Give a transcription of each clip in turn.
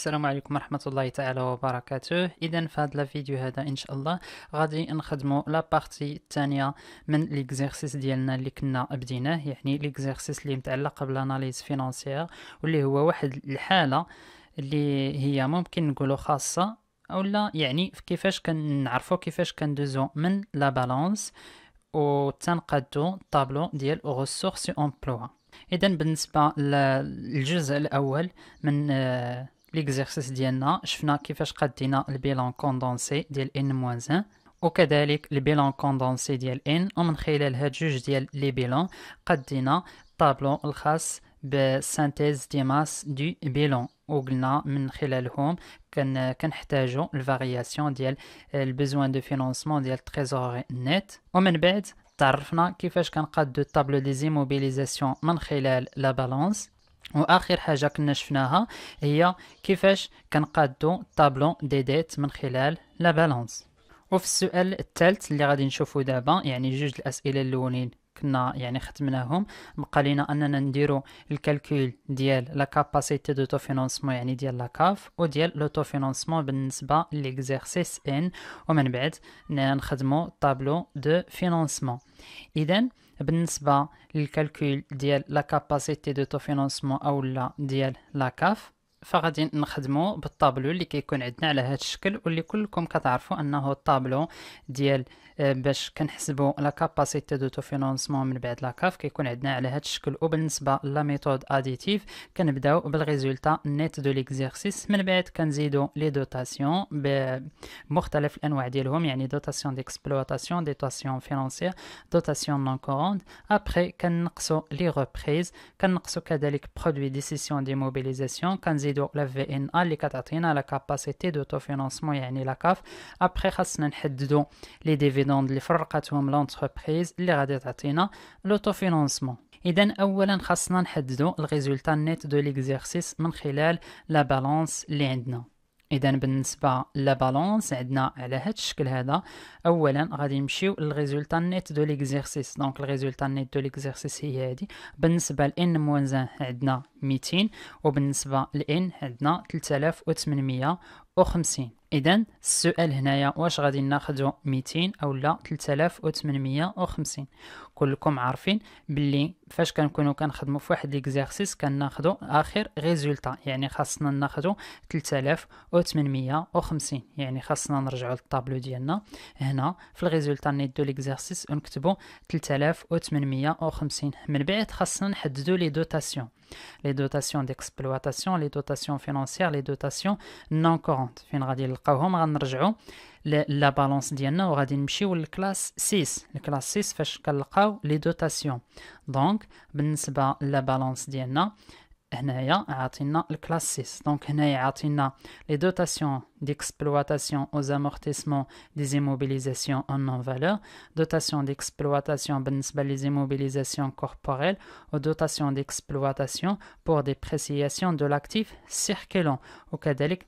السلام عليكم ورحمة الله تعالى وبركاته. إذا في هذا الفيديو هذا إن شاء الله غادي نخدمو لا بارتي الثانية من ليكزيرسيس ديالنا اللي كنا بديناه، يعني ليكزيرسيس اللي متعلق بالاناليز فينانسيير، واللي هو واحد الحالة اللي هي ممكن نقولو خاصة أو لا، يعني كيفاش كنعرفو كيفاش كندوزو من لا بالانس وتنقادو طابلو ديال ressources امبلوا. اذا بالنسبه للجزء الاول من ليكزيرسيس ديالنا شفنا كيفاش قدينا البيلان كوندونسي ديال n-1 وكذلك البيلان كوندونسي ديال n، ومن خلال هاد جوج ديال لي بيلان قدينا الطابلو الخاص بسانتيز دي ماس دو بيلان، وقلنا من خلالهم كنحتاجو الفارياسيون ديال البيزوان دو فينانسمون ديال التريزوري نت. ومن بعد تعرفنا كيفاش كنقادو الطابلو دي زيموبيليزاسيون من خلال لا بالانس، واخر حاجه كنا شفناها هي كيفاش كنقادو الطابلو دي ديت من خلال لا بالانس. وفي السؤال الثالث اللي غادي نشوفو دابا، يعني جوج الاسئله الاولين كنا يعني ختمناهم، بقى لينا اننا نديرو الكالكول ديال لا كاباسيتي دو فينانسمون يعني ديال لا كاف، وديال لوتو فينانسمون بالنسبه ليكزيرسيس ان، ومن بعد نخدمو طابلو دو فينانسمون. اذا بالنسبه للكالكول ديال لا كاباسيتي دو فينانسمون او لا ديال لا كاف، فغادي نخدمو بالطابلو اللي كيكون عندنا على هذا الشكل، واللي كلكم كتعرفوا انه الطابلو ديال باش كنحسبوا لا كاباسيتي دو فينانسمون من بعد لا كاف كيكون عندنا على هذا الشكل. وبالنسبه لا ميثود اديتيف كنبداو بالريزولتا نيت دو ليكزيرسيس، من بعد كنزيدو لي دوتاسيون بمختلف الانواع ديالهم، يعني دوتاسيون ديكسبلواتاسيون، دوتاسيون فينانسيير، دوتاسيون نون كورونت. ابري كنقصو لي ريبريز، كنقصو كذلك برودوي ديسيسيون دي موبيليزاسيون، كنزيدو لا في ان ا اللي كتعطينا لا كاباسيتي دو فينانسمون يعني لا كاف. ابري خاصنا نحددو لي ديفيدوند اللي فرقتهم لونتربريز اللي غادي تعطينا لوتو فينانسمون. اذا اولا خاصنا نحددو الريزولتا نيت دو ليكزيرسيس من خلال لا بالانس اللي عندنا. اذا بالنسبه لا بالانس عندنا على هذا الشكل هذا، اولا غادي نمشيو للريزولتا نيت دو ليكزيرسيس. دونك الريزولتا نيت دو ليكزيرسيس هي هذه. بالنسبه لN-1 عندنا 200، وبالنسبه لN عندنا 3850. اذا السؤال هنايا واش غادي ناخذوا 200 او لا 3850؟ كلكم عارفين باللي فاش كنكونوا كنخدموا في واحد ليكزيرسيس كناخذوا اخر ريزولتا، يعني خاصنا ناخذوا 3850. يعني خاصنا نرجعوا للطابلو ديالنا هنا في الريزولتا نيت دو ليكزيرسيس ونكتبوا 3850. من بعد خاصنا نحددوا لي دوتاسيون، les dotations d'exploitation, les dotations financières, les dotations non courantes. فين غادي نلقاوهم؟ غنرجعوا لا بالانس ديالنا وغادي نمشيو للكلاس 6. الكلاس 6 فاش كنلقاو لي دوتاسيون. دونك بالنسبه لا بالانس ديالنا هنايا عاطينا الكلاس 6. دونك هنايا عاطينا لي دوتاسيون d'exploitation aux amortissements des immobilisations en non-valeur, dotation d'exploitation بالنسبة les immobilisations corporelles, ou dotation d'exploitation pour dépréciation de l'actif circulant, وكذلك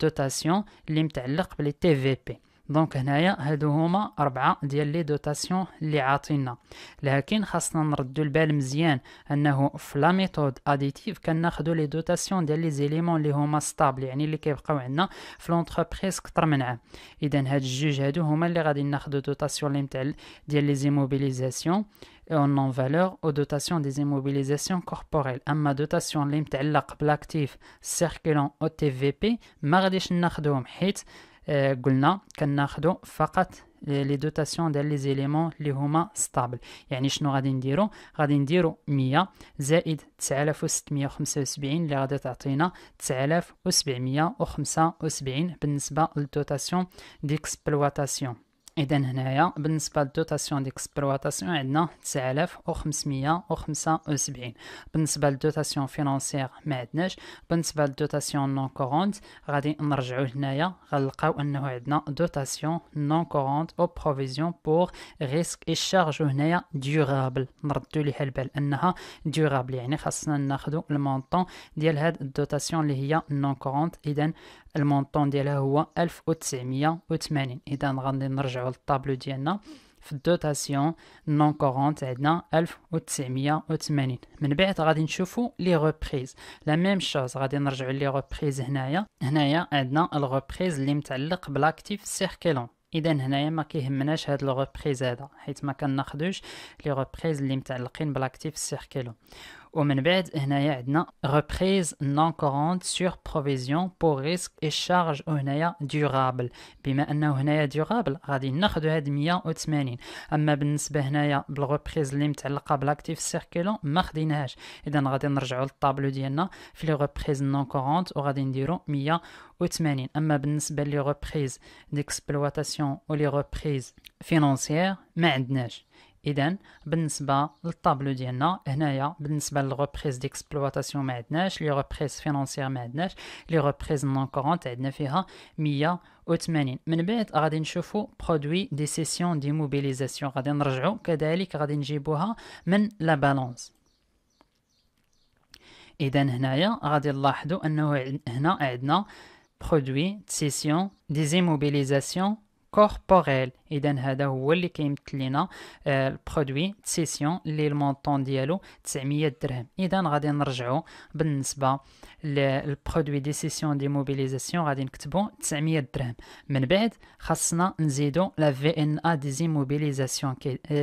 dotation اللي متعلق بلي TVP. دونك هنايا هادو هما 4 ديال لي دوتاسيون اللي عاطينا، لكن خاصنا نردو البال مزيان انه في لا ميثود اديتيف كناخدو لي دوتاسيون ديال لي زيليمون اللي هما ستابل، يعني اللي كيبقاو عندنا في لونتربريز كتر من عام. اذا هاد الجوج هادو هما اللي غادي ناخدو دوتاسيون اللي متعلق ديال لي زيموبيليزاسيون اون نون فالور او دوتاسيون دي زيموبيليزاسيون كوربوريل. اما دوتاسيون اللي متعلق بالاكتيف سيركولون او تي في بي ما غاديش ناخدوهم، حيت قلنا كناخدو فقط لي دوتاسيون ديال لي زيليمون اللي هما ستابل. يعني شنو غادي نديرو؟ غادي نديرو 100 زائد 9675 اللي غادي تعطينا 9775 بالنسبه للدوتاسيون ديكسبلواتاسيون. اذا هنايا بالنسبه للدوتاسيون ديكسبلواتاسيون عندنا 9575. بالنسبه للدوتاسيون فينانسيير ما عندناش. بالنسبه للدوتاسيون نون كورونت غادي نرجعوا هنايا غنلقاو انه عندنا دوتاسيون نون كورونت او بروفيزيون بور ريسك اي شارج، هنايا ديورابل. نردوا ليها البال انها ديورابل، يعني خاصنا ناخذوا المونطون ديال هاد الدوتاسيون اللي هي نون كورونت. اذا المونطون ديالها هو 1980. اذا غادي نرجعوا للطابلو ديالنا في الدوتاسيون نون كورونت عندنا 1980. من بعد غادي نشوفوا لي ريبريز لا ميم شوز، غادي نرجعوا لي ريبريز. هنايا عندنا الريبريز اللي متعلق بالاكتيف سيركيلون. اذا هنايا ما كيهمناش هاد لو ريبريز هذا، حيت ما كناخذوش لي ريبريز اللي متعلقين بالاكتيف سيركيلون. ومن بعد هنايا عندنا reprise non courante sur provision pour risque et charge هنايا durable. بما انه هنايا durable غادي ناخذ هاد 180. اما بالنسبه هنايا بالريبريز اللي متعلقه بالاكتيف سيركيلون ما خديناهاش، اذا غادي نرجعوا للطابلو ديالنا في لي ريبريز نون كورونت وغادي نديرو 180. اما بالنسبه لي ريبريز ديكسبلواتاسيون و لي ريبريز فينانسيير ما عندناش. اذا بالنسبه للطابلو ديالنا هنايا بالنسبه للريبريز ديكسبلواتاسيون ما عندناش، لي ريبريز فينانسيير ما عندناش، لي ريبريز نون كورونت عندنا فيها 180. من بعد غادي نشوفوا برودوي دي سيسيون دي موبيليزاسيون، غادي نرجعوا كذلك غادي نجيبوها من لا بالانس. اذا هنايا غادي نلاحظوا انه هنا عندنا برودوي سيسيون دي زيموبيليزاسيون كوربوريل. اذا هذا هو اللي كيمثل لنا البرودوي سيسيون اللي المونطون ديالو 900 درهم. اذا غادي نرجعوا بالنسبه للبرودوي دي سيسيون دي موبيليزاسيون غادي نكتبوا 900 درهم. من بعد خاصنا نزيدوا لا في ان ا دي زيموبيليزاسيون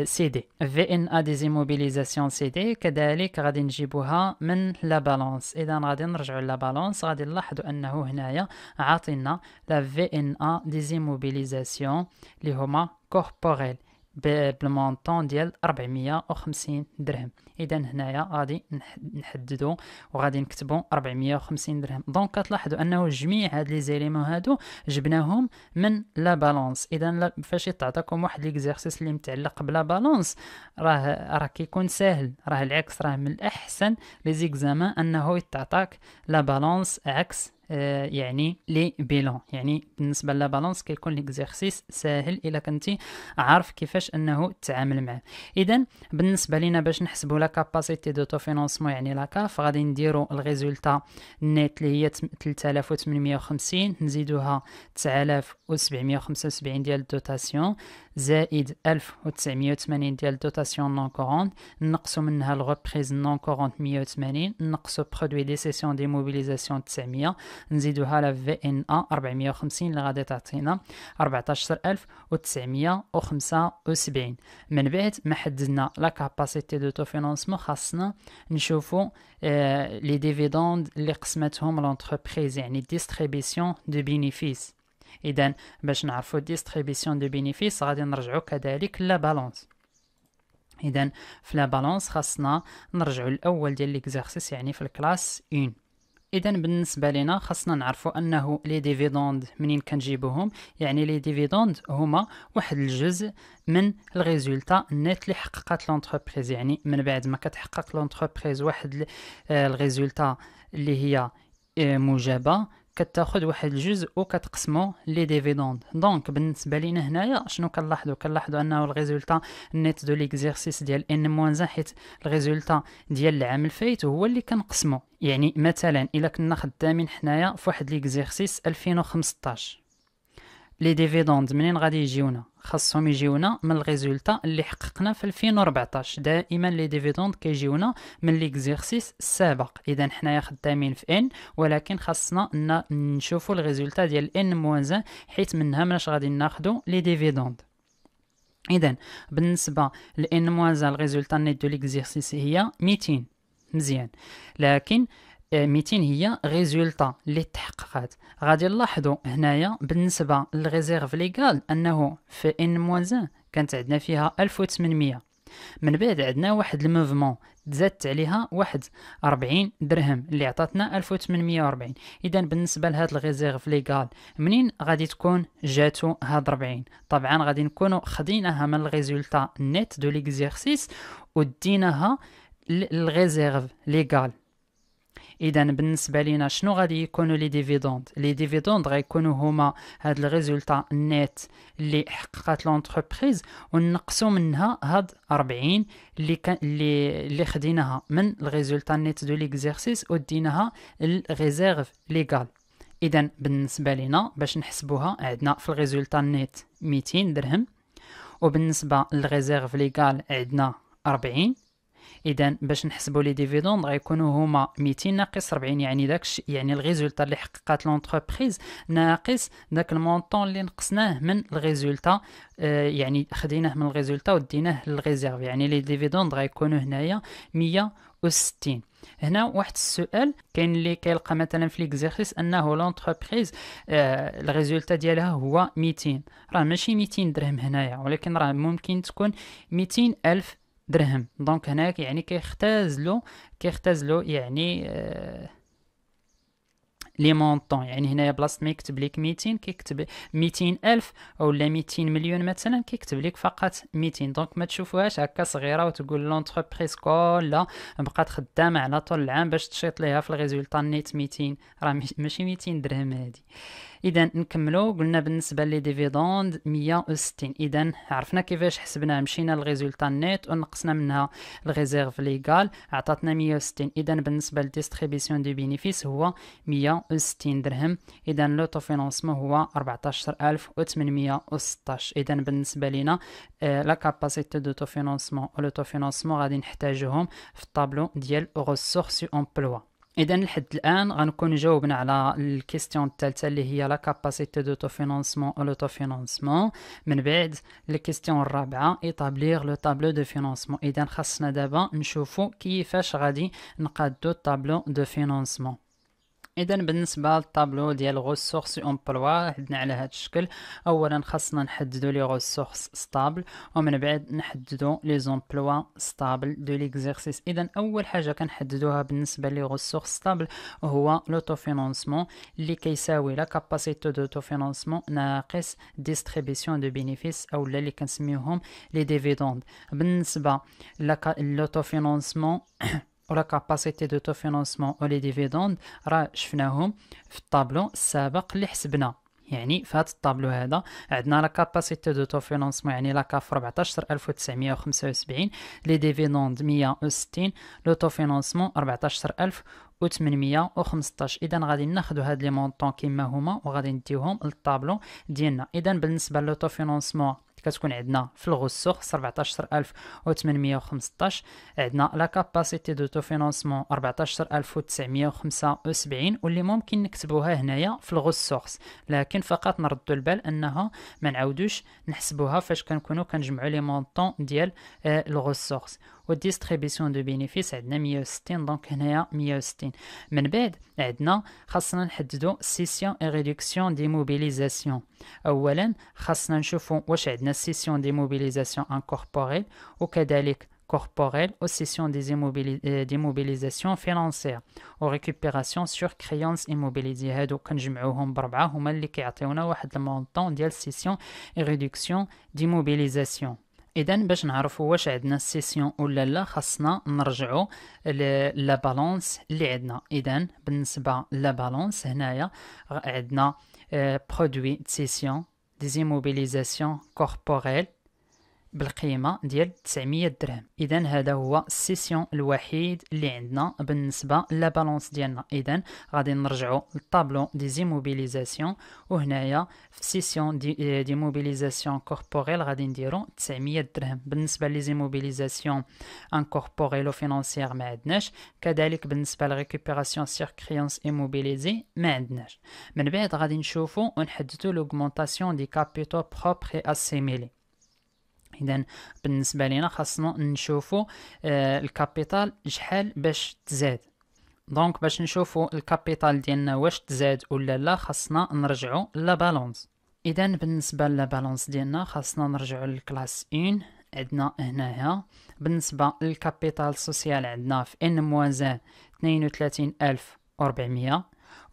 سي دي. في ان ا دي زيموبيليزاسيون سي دي كذلك غادي نجيبوها من لا بالانس. اذا غادي نرجعوا لا بالانس، غادي نلاحظوا انه هنايا عاطينا لا في ان ا دي زيموبيليزاسيون اللي هما كوربوريل بالمونطون ديال 450 درهم. اذا هنايا غادي نحددوا وغادي نكتبوا 450 درهم. دونك كتلاحظوا انه جميع هاد لي زيليمون هادو جبناهم من لا بالانس. اذا فاش تعطيكم واحد ليكزيرسيس اللي متعلق بلا بالانس راه كيكون ساهل، راه العكس، راه من الاحسن لي زيكزامان انه يتعطاك لا بالانس عكس يعني لي بيلون. يعني بالنسبه لا بالانس كيكون ليكزيرسيس ساهل الا كنتي عارف كيفاش انه تتعامل معاه. اذا بالنسبه لينا باش نحسبوا لا كاباسيتي دوتو فينانسمون يعني لا كاف، غادي نديروا الريزولتا نيت اللي هي 3850 نزيدوها 9775 ديال الدوتاسيون زائد 1980 ديال الدوتاسيون نون كورونت، نقصوا منها الريبريز نون كورونت 180، نقصوا برودوي دي سيسيون دي موبيليزاسيون 900، نزيدوها لا في ان ا 450 اللي غادي تعطينا 14975. من بعد ما حددنا لا كاباسيتي دوتو فينانسمون خاصنا نشوفوا لي ديفيدوند اللي قسمتهم لونتربريز يعني ديستريبيسيون دو بينيفيس. اذا باش نعرفوا ديستريبيسيون دو بينيفيس غادي نرجعوا كذلك لا بالانس. اذا في لا بالانس خاصنا نرجعوا الاول ديال ليكزيرسيس يعني في الكلاس 1. اذا بالنسبه لنا خاصنا نعرفوا انه لي ديفيدوند منين كنجيبوهم، يعني لي ديفيدوند هما واحد الجزء من الريزولتا نيت اللي حققت لونتربريز. يعني من بعد ما كتحقق لونتربريز واحد الريزولتا اللي هي موجبه كتاخذ واحد الجزء وكتقسمو لي ديفيدوند. دونك بالنسبه لينا هنايا شنو كنلاحظوا انه الريزولتا نيت دو ليكزيرسيس ديال ان موان حيت الريزولتا ديال العام الفايت هو اللي كنقسمو. يعني مثلا الا كنا خدامين حنايا في واحد ليكزيرسيس 2015 لي ديفيدوند منين غادي يجيونا؟ خاصهم يجيونا من الريزولتا اللي حققنا في 2014. دائما لي ديفيدوند كيجيونا من ليكزيرسيس السابق. اذا حنايا خدامين في ان ولكن خاصنا نشوفوا الريزولتا ديال ان موان حيت منها مناش غادي ناخذوا لي ديفيدوند. اذا بالنسبه لان موان الريزولتا نيت دو ليكزيرسيس هي 200. مزيان، لكن 200 هي ريزولتا اللي تحققات. غادي نلاحظوا هنايا بالنسبه للريزيرف ليغال انه في ان موان كانت عندنا فيها 1800. من بعد عندنا واحد الموفمون تزادت عليها واحد 40 درهم اللي عطاتنا 1840. اذا بالنسبه لهاد الريزيرف ليغال منين غادي تكون جاتو هاد 40؟ طبعا غادي نكونوا خديناها من الريزولتا نيت دو ليكزيرسيس وديناها للريزيرف ليغال. اذا بالنسبه لينا شنو غادي يكونوا لي ديفيدوند؟ لي ديفيدوند غيكونوا هما هاد الريزولتا نيت اللي حققت لونتربريز ونقصوا منها هاد 40 اللي خديناها من الريزولتا نيت دو ليكزيرسيس وديناها للريزيرف ليغال. اذا بالنسبه لينا باش نحسبوها عندنا في الريزولتا نيت 200 درهم وبالنسبة للريزيرف ليغال عندنا 40. اذا باش نحسبوا لي ديفيدوند غيكونوا هما 200 ناقص 40، يعني داكشي يعني الريزولتا اللي حققات لونتربريز ناقص داك المونطون اللي نقصناه من الريزولتا، يعني خديناه من الريزولتا وديناه للريزيرف، يعني لي ديفيدوند غيكونوا هنايا 160. هنا واحد السؤال كاين اللي كيلقى مثلا في ليكزيرسيس انه لونتربريز الريزولتا ديالها هو 200، راه ماشي 200 درهم هنايا، ولكن راه ممكن تكون 200 الف درهم. دونك هناك يعني كيختزلو يعني لي مونطون، يعني هنايا بلاصه ما يكتب لك 200 كيكتب 200 الف اولا 200 مليون مثلا، كيكتب لك فقط 200. دونك ما تشوفوهاش هكا صغيره وتقول لونتربريز كلها بقات خدامه على طول العام باش تشيط ليها في الريزولطا نيت 200، راه ماشي 200 درهم هادي. اذا نكملوا، قلنا بالنسبه لي ديفيدوند 160. اذا عرفنا كيفاش حسبنا، مشينا للريزولطا نيت ونقصنا منها الريزيرف ليغال عطاتنا 160. اذا بالنسبه للديستريبيسيون دو بينيفيس هو 160 درهم. اذا لوطو فينانسمون هو 14816. اذا بالنسبه لنا لا كاباسيتي دوتو فينانسمون ولوطو فينانسمون غادي نحتاجوهم في الطابلو ديال ريسورس امبلوا. اذا لحد الان غنكون جاوبنا على الكيستيون الثالثه اللي هي لا كاباسيتي دوتو فينانسمون او لوطو فينانسمون. من بعد الكيستيون الرابعه ايطابلير لو طابلو دو فينانسمون. اذا خاصنا دابا نشوفوا كيفاش غادي نقادو الطابلو دو فينانسمون. اذا بالنسبه للطابلو ديال ريسورس امبلوا عندنا على هذا الشكل. اولا خاصنا نحددوا لي ريسورس ستابل، ومن بعد نحددوا لي زومبلوا ستابل دو ليكزيرسيس. اذا اول حاجه كنحددوها بالنسبه لي ريسورس ستابل هو لوطو فينانسمون اللي كيساوي لا كاباسيتي دوتو فينانسمون ناقص ديستريبيسيون دو بينيفيس اولا اللي كنسميوهم لي ديفيدوند. بالنسبه لوطو فينانسمون ولا كاباسيتي دوتو فينانسمون و لي ديفيدوند راه شفناهم في الطابلو السابق اللي حسبنا. يعني في هذا الطابلو هذا عندنا لا كاباسيتي دوتو فينانسمون يعني لا كاف 14975، لي ديفيدوند 160، لوطو فينانسمون 14815. اذا غادي ناخذوا هاد لي مونطون كما هما وغادي نديوهم للطابلو ديالنا. اذا بالنسبه لوطو فينانسمون كتكون عندنا في الغسوخ 14815، عندنا لا كاباسيتي دوتو فينانسمون 14975، واللي ممكن نكتبوها هنايا في الغسوخس، لكن فقط نردوا البال انها ما نعاودوش نحسبوها فاش كنكونوا كنجمعوا لي مونطون ديال الغسوخس. والديستريبيسيون دو بينيفيس عندنا 160، دونك هنايا 160. من بعد عندنا خاصنا نحددوا سيسيون اي ريدكسيون دي موبيليزاسيون. اولا خاصنا نشوفوا واش عندنا سيسيون دي موبيليزاسيون انكوربوريل وكذلك corporelle aux sessions des mobilisations financières ou récupération sur créances immobilisées. هادو كنجمعوهم بربعه هما اللي كيعطيونا واحد المونطون ديال سيسيون اي ريدكسيون دي موبيليزاسيون. اذا باش نعرفوا واش عندنا السيسيون ولا لا خاصنا نرجعوا لا بالانس اللي عندنا. اذا بالنسبه لا بالانس هنايا عندنا برودوي سيسيون دي موبيليزاسيون كوربوريل بالقيمه ديال 900 درهم. اذا هذا هو السيسيون الوحيد اللي عندنا بالنسبه لا بالانس ديالنا. اذا غادي نرجعوا للطابلو دي زيموبيليزاسيون، وهنايا في سيسيون دي موبيليزاسيون كوربوريل غادي نديرو 900 درهم. بالنسبه لي زيموبيليزاسيون انكوربوريل فينانسيير ما عندناش، كذلك بالنسبه لريكوبيراسيون سير كريونس ايموبيليزي ما عندناش. من بعد غادي نشوفوا ونحددوا لوغمونطاسيون دي كابيتو بروبر اي اسيميلي. اذا بالنسبه لنا خاصنا نشوفوا الكابيتال شحال باش تزاد. دونك باش نشوفوا الكابيتال ديالنا واش تزاد ولا لا خاصنا نرجعوا لا بالانس. اذا بالنسبه لا بالانس ديالنا خاصنا نرجعوا للكلاس 1. عندنا هنايا بالنسبه للكابيتال سوسيال عندنا في ان موازان 32400،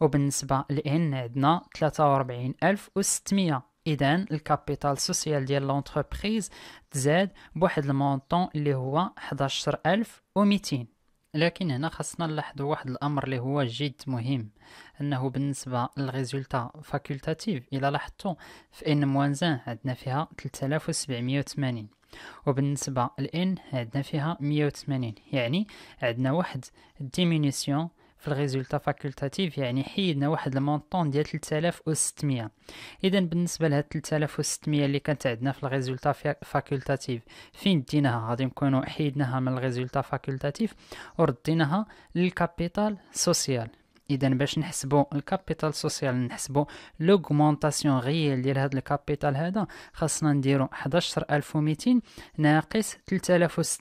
وبالنسبه لان عندنا 43600. اذا الكابيتال سوسيال ديال لونتربريز تزاد بواحد المونطون اللي هو 11200. لكن هنا خاصنا نلاحظوا واحد الامر اللي هو جد مهم، انه بالنسبه للريزولتا فاكولتاتيف الى لاحظتوا في ان موازان عندنا فيها 3780، وبالنسبه لان عندنا فيها 180، يعني عندنا واحد ديمينيسيون في الريزولتا فاكولتاتيف، يعني حيدنا واحد المونطون ديال 3600. اذا بالنسبه لهاد 3600 اللي كانت عندنا في الريزولتا فاكولتاتيف، فين ديناها؟ غادي نكونوا حيدناها من الريزولتا فاكولتاتيف ورديناها للكابيتال سوسيال. اذا باش نحسبوا الكابيتال سوسيال، نحسبوا لوغمونطاسيون غيال ديال هذا الكابيتال هذا، خاصنا نديروا 11200 ناقص 3600،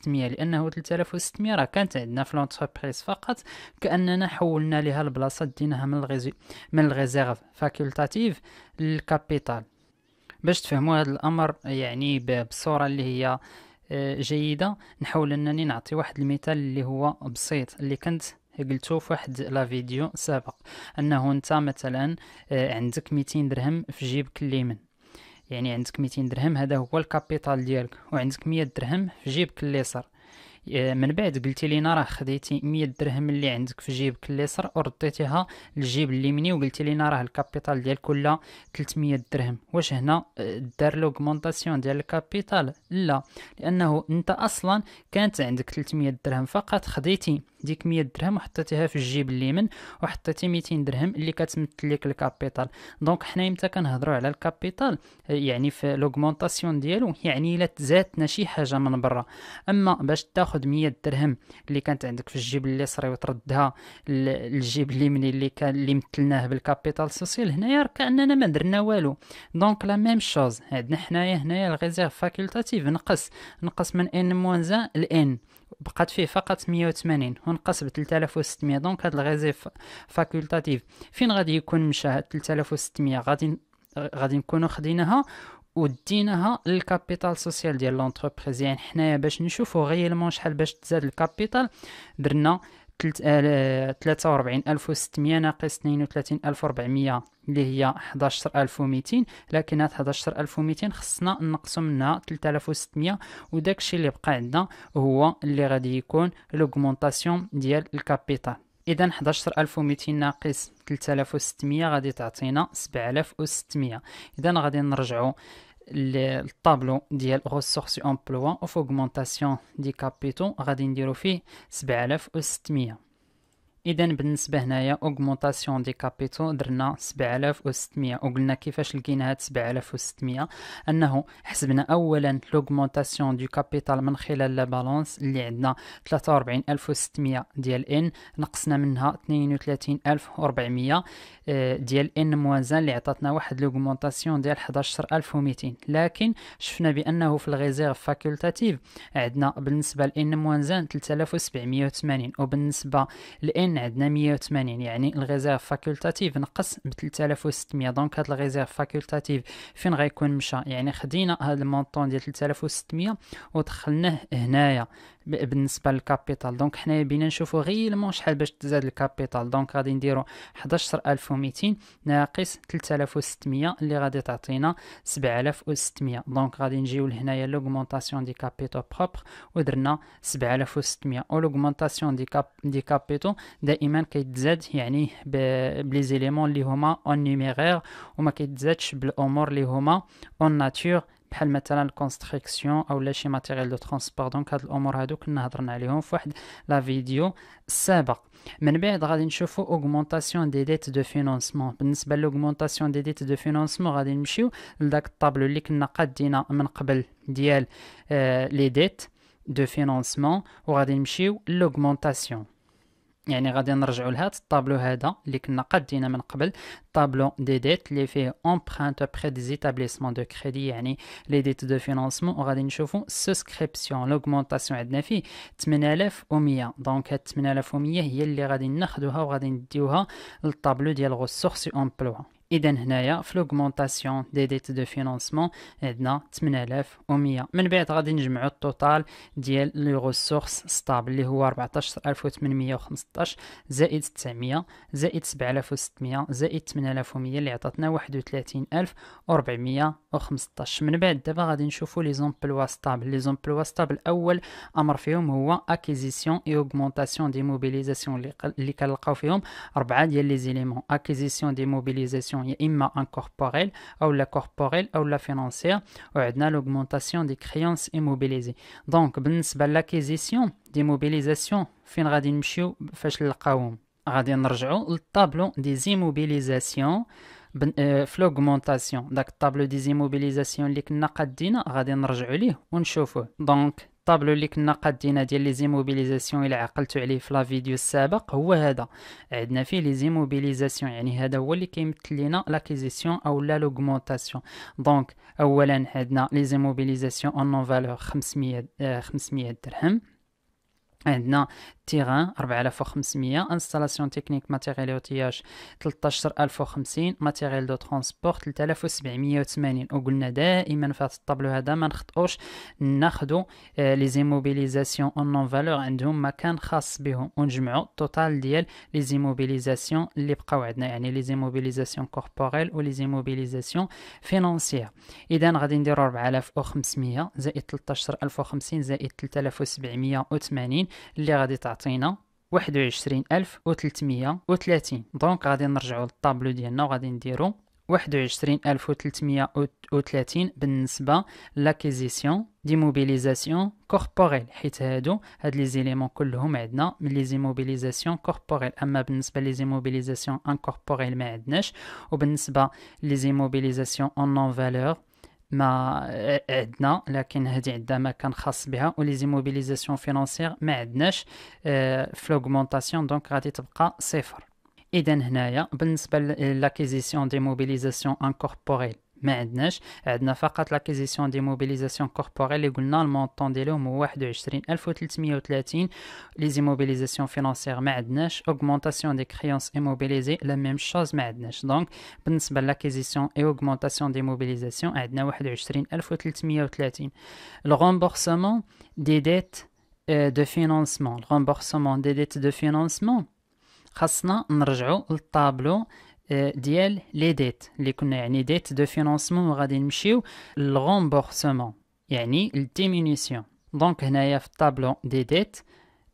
لانه 3600 راه كانت عندنا في لونتربريز فقط، كاننا حولنا لها البلاصه ديناها من الريزيرف فاكولتاتيف للكابيتال. باش تفهموا هذا الامر يعني بصوره اللي هي جيده، نحاول انني نعطي واحد المثال اللي هو بسيط، اللي كنت قلتو في واحد لا فيديو سابق، انه انت مثلا عندك 200 درهم في جيبك اليمين، يعني عندك 200 درهم هذا هو الكابيتال ديالك، وعندك 100 درهم في جيبك اليسار. من بعد قلتي لينا راه خديتي 100 درهم اللي عندك في جيبك اليسار ورديتيها للجيب اليمني، وقلتي لينا راه الكابيتال ديال كلها 300 درهم. واش هنا دار لوغمونطاسيون ديال الكابيتال؟ لا، لانه انت اصلا كانت عندك 300 درهم فقط، خديتي ديك 100 درهم وحطيتيها في الجيب اليمين، وحطيتي 200 درهم اللي كتمثل لك الكابيتال. دونك حنا متى كنهضروا على الكابيتال يعني في لوغمونطاسيون ديالو، يعني الا تزادنا شي حاجه من برا. اما باش تاخذ 100 درهم اللي كانت عندك في الجيب اليسري وتردها للجيب اليمني اللي مثلناه بالكابيتال سوسيال، هنايا كاننا ما درنا والو. دونك لا ميم شوز عندنا هنايا الريزيرف فاكولتاتيف نقص من ان موان 1 لان، بقات فيه فقط 180 ونقص ب 3600. دونك هاد الريزيرف فاكولتاتيف فين غادي يكون مشى؟ هاد 3600 غادي نكونوا خديناها وديناها للكابيتال سوسيال ديال لونتربريز. يعني حنايا باش نشوفوا غيالمون شحال باش تزاد الكابيتال، درنا 43600 ناقص 32400 اللي هي 11200، لكن هاد 11200 خصنا نقصوا منها 3600، وداكشي اللي بقى عندنا هو اللي غادي يكون لوغمونطاسيون ديال الكابيتال. اذا 11200 ناقص 3600 غادي تعطينا 7600. اذا غادي نرجعوا الطابلو ديال ressources emploi و augmentation دي كابيتو، غادي نديرو فيه 7600. اذا بالنسبه هنايا اوغمونطاسيون دي كابيتو درنا 7600، وقلنا كيفاش لقينا هاد 7600، انه حسبنا اولا لوغمونطاسيون دو كابيتال من خلال لا بالانس اللي عندنا 43600 ديال ان، نقصنا منها 32400 ديال ان موازن اللي عطاتنا واحد لوغمونطاسيون ديال 11200. لكن شفنا بانه في الريزيرف فاكولتاتيف عندنا بالنسبه لان موازن 3780، وبالنسبه لان عندنا 180، يعني الريزيرف فاكولتاتيف نقص ب 3600. دونك هاد الريزيرف فاكولتاتيف فين غيكون مشى؟ يعني خدينا هاد المونطون ديال 3600 ودخلناه هنايا بالنسبه للكابيتال. دونك حنايا بينا نشوفوا غيالمون شحال باش تزاد الكابيتال. دونك غادي نديروا 11200 ناقص 3600 اللي غادي تعطينا 7600. دونك غادي نجيو لهنايا لوغمونطاسيون دي كابيتو بروبر ودرنا 7600. او لوغمونطاسيون دي كابيتو دائما كيتزاد يعني بلي زيليمون اللي هما اون نيميرير، وما كيتزادش بالامور اللي هما اون ناتور، بحال مثلا الكونستركسيون او لا شي ماتيريال دو ترونسبور. دونك هاد الامور هادو كنا هضرنا عليهم في واحد لا فيديو سابق. من بعد غادي نشوفوا اوغمونطاسيون دي ديت دو فينانسمون. بالنسبه لوغمونطاسيون دي ديت دو فينانسمون غادي نمشيو لداك الطابلو اللي كنا قادينا من قبل ديال لي ديت دو فينانسمون، وغادي نمشيو لوغمونطاسيون. يعني غادي نرجعوا لهاد الطابلو هذا اللي كنا قادينا من قبل، طابلو دي ديت اللي فيه امبرانت بري دي ايتابليسمون دو كريدي، يعني لي ديت دو فينانسمون. وغادي نشوفوا سوسكريبسيون لوغمونطاسيون عندنا فيه 8100. دونك هاد 8100 هي اللي غادي ناخذوها وغادي نديوها للطابلو ديال غوسورس امبلوا. اذا هنايا في لوغمونطاسيون دي ديت دو فينانسمون عندنا 8100. من بعد غادي نجمعوا التوتال ديال لي ريسورس ستابل اللي هو 14815 زائد 900 زائد 7600 زائد 8100 اللي عطاتنا 31415. من بعد دابا غادي نشوفوا لي زومبلوا ستابل. لي زومبلوا ستابل اول امر فيهم هو اكيزيسيون اي اوغمونطاسيون دي موبيليزاسيون اللي كنلقاو فيهم 4 ديال لي زيليمون. اكيزيسيون دي موبيليزاسيون يا اما ان كوربوريل او لا كوربوريل او لا فينانسيير، وعندنا لوغمونطاسيون دي كريونس ايموبيليزي. دونك بالنسبه لاكيزيسيون دي موبيليزاسيون فين غادي نمشيو فاش نلقاوهم؟ غادي نرجعو للطابلو دي زيموبيليزاسيون في لوغمونطاسيون. داك الطابلو دي زيموبيليزاسيون اللي كنا قادينه غادي نرجعو ليه ونشوفوه. دونك الطابلو اللي كنا قادينه ديال لي زيموبيليزاسيون الى عقلتو عليه في لا فيديو السابق هو هذا. عندنا فيه لي زيموبيليزاسيون، يعني هذا هو اللي كيمثل لينا لاكيزيسيون او لا لوغمونطاسيون. دونك اولا عندنا لي زيموبيليزاسيون اون نون فالور 500 درهم. عندنا تيغان 4500، انستالاسيون تكنيك ماتيريال اوتياج 13050، ماتيريال دو ترونسبور 3780. وقلنا دائما في هذا الطابلو هذا ما نخطئوش ناخذوا لي زيموبيليزاسيون اون نون فالور عندهم مكان خاص بهم ونجمعوا التوتال ديال لي زيموبيليزاسيون اللي بقاو عندنا، يعني لي زيموبيليزاسيون كوربوريل و لي زيموبيليزاسيون فينانسيير. اذا غادي نديروا 4500 زائد 13050 زائد 3780 اللي غادي تعطينا 21330. دونك غادي نرجعوا للطابلو ديالنا وغادي نديرو 21330 بالنسبه لاكيزيسيون دي موبيليزاسيون كوربوريل، حيت هاد لي زيليمون كلهم عندنا من لي زيموبيليزاسيون كوربوريل. اما بالنسبه لي زيموبيليزاسيون انكوربوريل ما عندناش، وبالنسبه لي زيموبيليزاسيون اون نون فالور ما عندنا، لكن هذه عندها مكان خاص بها. ولي زيموبيليزاسيون فينانسيير ما عندناش في لوغمونطاسيون، دونك غادي تبقى صفر. اذا هنايا بالنسبه لاكيزيسيون دي موبيليزاسيون انكوربوريل ما عندناش، عندنا فقط لاكيزيسيون دي موبيليزاسيون كوربوريل اللي قلنا المونطون ديالهم هو 21330. لي زيموبيليزاسيون فينانسيير ما عندناش. اوغمونطاسيون دي كريونس ايموبيليزي لا ميم شوز ما عندناش. دونك بالنسبه لاكيزيسيون اي اوغمونطاسيون دي موبيليزاسيون عندنا 21330. الغومبورسمون دي ديت دو فينانسمون، الغومبورسمون دي ديت دو فينانسمون خاصنا نرجعوا للطابلو ديال لي ديت اللي كنا، يعني ديت دو فينانسمون، وغادي نمشيو للغومبورسمون يعني الديمينيسيون. دونك هنايا في الطابلو دي ديت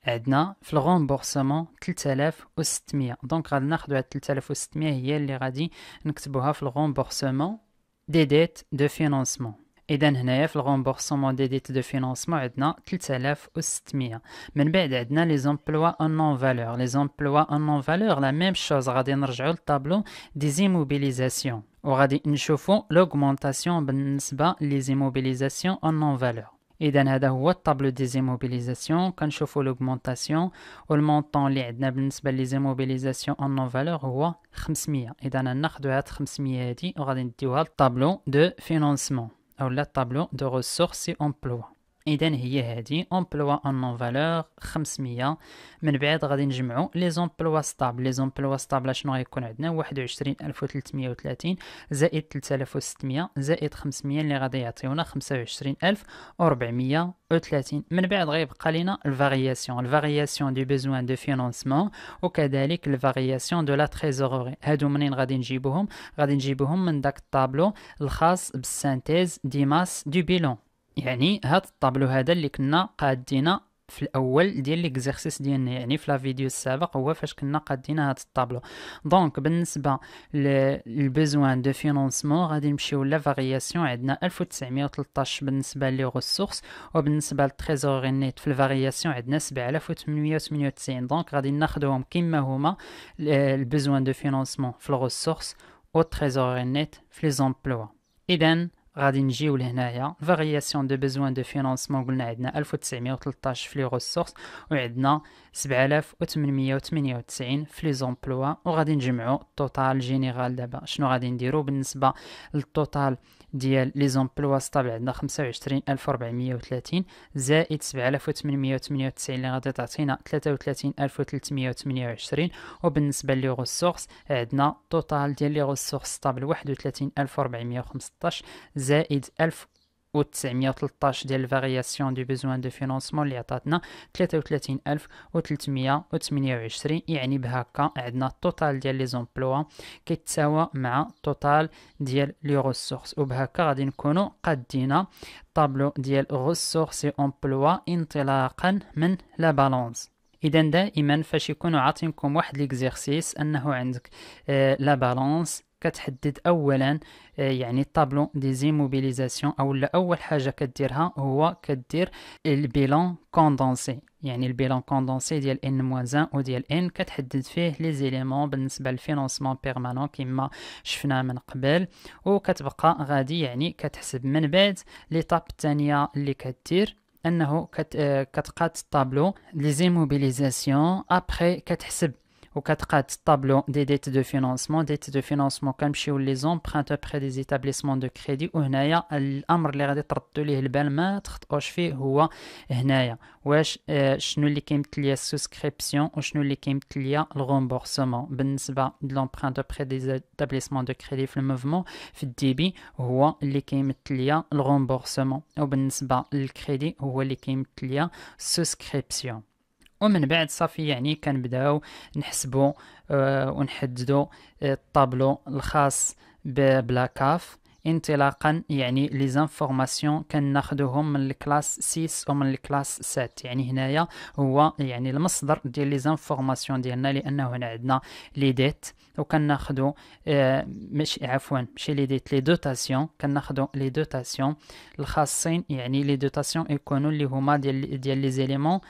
عندنا في الغومبورسمون 3600. دونك غادي ناخذوا هاد 3600 هي اللي غادي نكتبوها في الغومبورسمون دي ديت دو فينانسمون. اذا هنايا في الغومبورسمون دي ديت دو فينانسمون عندنا 3600. من بعد عندنا لي زومبلوا اون نون فالور. لي زومبلوا اون نون فالور لا ميم شوز، غادي نرجعوا للطابلو دي زيموبيليزاسيون وغادي نشوفوا لوغمونطاسيون بالنسبه لي زيموبيليزاسيون اون نون فالور. اذا هذا هو الطابلو دي زيموبيليزاسيون. كنشوفوا لوغمونطاسيون والمونطون اللي عندنا بالنسبه لي زيموبيليزاسيون اون نون فالور هو 500. اذا ناخذوا هاد 500 هادي وغادي نديوها للطابلو دو فينانسمون او لا طابلو دو ريسورس اي امبلوا. اذا هي هادي امبلوا اون نون فالور 500. من بعد غادي نجمعوا لي زومبلوا ستابل. لي زومبلوا ستابل شنو غيكون عندنا؟ 21330 زائد 3600 زائد 500 اللي غادي يعطيونا 25430. من بعد غيبقى لينا الفارياسيون، الفارياسيون دو بيزوان دو فينانسمون وكذلك الفارياسيون دو لا تريزوروري. هادو منين غادي نجيبوهم؟ غادي نجيبوهم من داك الطابلو الخاص بالسانتيز دي ماس دو بيلون. يعني هاد الطابلو هذا اللي كنا قادينا في الاول ديال ليكزارسيس ديالنا، يعني في لا فيديو السابق هو فاش كنا قادينا هاد الطابلو. دونك بالنسبه للبيزوان دو فينانسمون غادي نمشيو لا فارياسيون عندنا 1913 بالنسبه لي ريسورس، وبالنسبه للتريزوري نيت في الفارياسيون عندنا 7898. دونك غادي ناخذوهم كما هما البيزوان دو فينانسمون في الريسورس والتريزوري نيت في لي زومبلوا. اذا غادي نجيو لهنايا فارياسيون دو بيزوان دو فينانسمون قلنا عندنا 1913 في لي ريسورس وعندنا 7898 في لي زومبلوا، وغادي نجمعوا التوتال جينيرال. دابا شنو غادي نديرو بالنسبه للتوتال ديال لي زومبلوا ستابل؟ عندنا 25430 زائد 7898 اللي غادي تعطينا 33328. وبالنسبه لي ريسورس عندنا توتال ديال لي ريسورس ستابل 31415 زائد 1913 ديال الفارياسيون دو بيزوان دو فينانسمون اللي عطاتنا 33328. يعني بهكا عندنا التوتال ديال لي زومبلوا كيتساوى مع التوتال ديال لي ريسورس، وبهكا غادي نكونوا قادينا طابلو ديال ريسورس امبلوا انطلاقا من لا بالانس. اذا دائما فاش يكونوا عاطينكم واحد ليكزيرسيس انه عندك لا بالانس كتحدد اولا يعني الطابلو دي زيموبيليزاسيون، او اول حاجه كديرها هو كدير البيلان كوندونسي. يعني البيلون كوندونسي ديال ان موان 1 وديال ان كتحدد فيه لي زيليمون بالنسبه للفينونسمون بيرمانون كما شفنا من قبل، وكتبقى غادي يعني كتحسب. من بعد ليطاب الثانيه اللي كدير انه كتقاد الطابلو لي زيموبيليزاسيون، ابري كتحسب وكتقاد الطابلو دي ديت دو فينونسمون. ديت دو فينونسمون كنمشيو لي زومبرانت بري دي زيتابليسمون دو كريدي، وهنايا الامر اللي غادي تردوا ليه البال ما تخطئوش فيه هو هنايا واش شنو اللي كيمثل ليا السوسكريبسيون وشنو اللي كيمثل ليا الغومبورسمون. بالنسبه لومبرانت بري دي زيتابليسمون دو كريدي في الموفمون في الديبي هو اللي كيمثل ليا الغومبورسمون، وبالنسبه للكريدي هو اللي كيمثل ليا السوسكريبسيون. ومن بعد صافي يعني كنبداو نحسبوا ونحددوا الطابلو الخاص بلاكاف انطلاقا يعني لي زانفورماسيون كناخذوهم من الكلاس 6 ومن الكلاس 7. يعني هنايا هو يعني المصدر ديال لي زانفورماسيون ديالنا، لانه هنا عندنا لي ديت وكناخذوا ماشي لي ديت، لي دوتاسيون. كناخذوا لي دوتاسيون الخاصين يعني لي دوتاسيون يكونوا اللي هما ديال لي زيليمون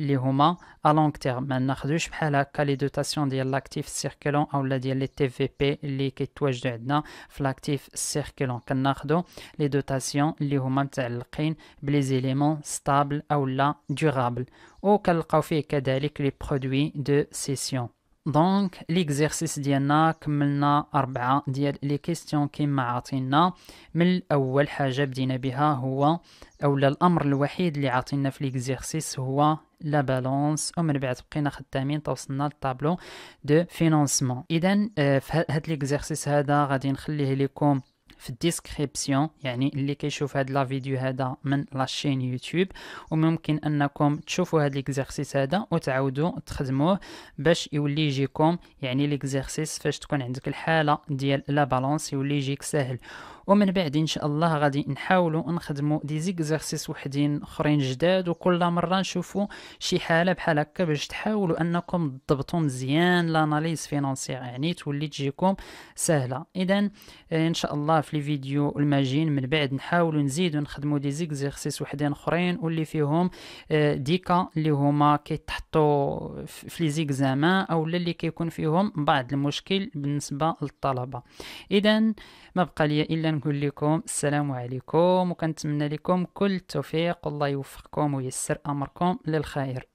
اللي هما ا لونغ تيرم. ما ناخذوش بحال هكا لي دوتاسيون ديال لاكتيف سيركولون اولا ديال لي تي في بي اللي كيتواجدوا عندنا في لاكتيف سيركولون. كناخذوا لي دوتاسيون اللي هما متعلقين بلي زيليمون ستابل اولا دورابل، وكنلقاو فيه كذلك لي برودوي دو سيسيون. دونك ليكزيرسيس ديالنا كملنا 4 ديال لي كيستيون كيما عاطينا. من الاول حاجه بدينا بها هو اولا الامر الوحيد اللي عاطينا في ليكزيرسيس هو لا بالانس، ومن بعد بقينا خدامين توصلنا للطابلو دو فينونسمون. اذا في هاد ليكزيرسيس هذا غادي نخليه لكم في الديسكريبسيون، يعني اللي كيشوف هاد لا فيديو هذا من لاشين يوتيوب، وممكن انكم تشوفوا هاد ليكزيرسيس هذا وتعاودوا تخدموه باش يولي يجيكم يعني ليكزيرسيس فاش تكون عندك الحاله ديال لا بالانس يولي يجيك سهل. ومن بعد ان شاء الله غادي نحاولوا نخدموا دي زيكزيرسيس وحدين اخرين جداد، وكل مره نشوفوا شي حاله بحال هكا باش تحاولوا انكم تضبطوا مزيان لاناليز فينانسيير، يعني تولي تجيكم سهله. اذا ان شاء الله في الفيديو الماجين من بعد نحاولوا نزيدوا نخدموا دي زيكزيرسيس وحدين اخرين واللي فيهم ديكا اللي هما كيتحطوا في لي زيكزامان او اللي كيكون فيهم بعض المشكل بالنسبه للطلبه. اذا ما بقى لي الا نقول لكم السلام عليكم، وكنتمنى لكم كل التوفيق والله يوفقكم وييسر امركم للخير.